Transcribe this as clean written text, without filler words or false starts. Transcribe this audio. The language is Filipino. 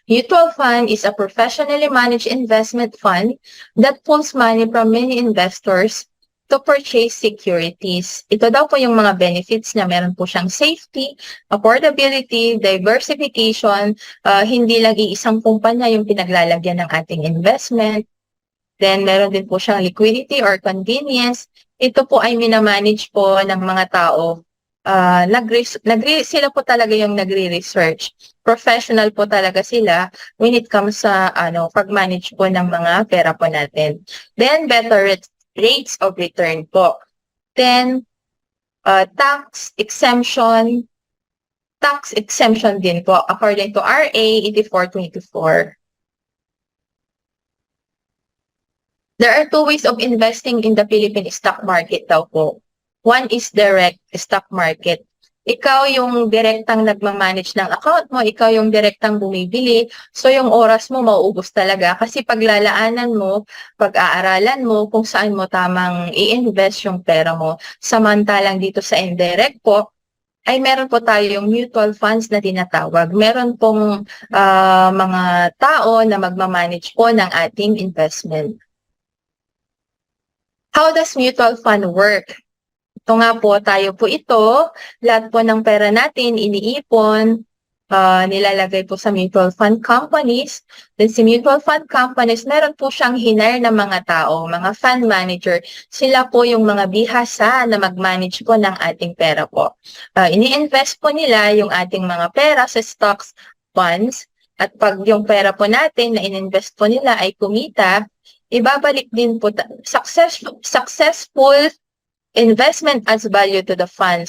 Mutual fund is a professionally managed investment fund that pulls money from many investors to purchase securities. Ito daw po yung mga benefits niya. Meron po siyang safety, affordability, diversification, hindi lagi isang kumpanya yung pinaglalagyan ng ating investment. Then, meron din po siyang liquidity or convenience. Ito po ay minamanage po ng mga tao. Sila po talaga yung nagre-research. Professional po talaga sila when it comes sa pag-manage po ng mga pera po natin. Then, better rates of return po. Then, tax exemption din po according to RA 8424. There are two ways of investing in the Philippine stock market daw po. One is direct stock market. Ikaw yung direktang nagmamanage ng account mo, ikaw yung direktang bumibili, so yung oras mo mauubos talaga kasi paglalaanan mo, pag-aaralan mo kung saan mo tamang i-invest yung pera mo. Samantalang dito sa indirect po, ay meron po tayong mutual funds na tinatawag. Meron pong mga tao na magmamanage po ng ating investment. How does mutual fund work? Ito nga po, tayo po ito, lahat po ng pera natin iniipon, nilalagay po sa mutual fund companies. Then si mutual fund companies, meron po siyang hire ng mga tao, mga fund manager. Sila po yung mga bihasa na mag-manage po ng ating pera po. Ini-invest po nila yung ating mga pera sa stocks, funds, at pag yung pera po natin na in-invest po nila ay kumita, ibabalik din po successful investment adds value to the funds.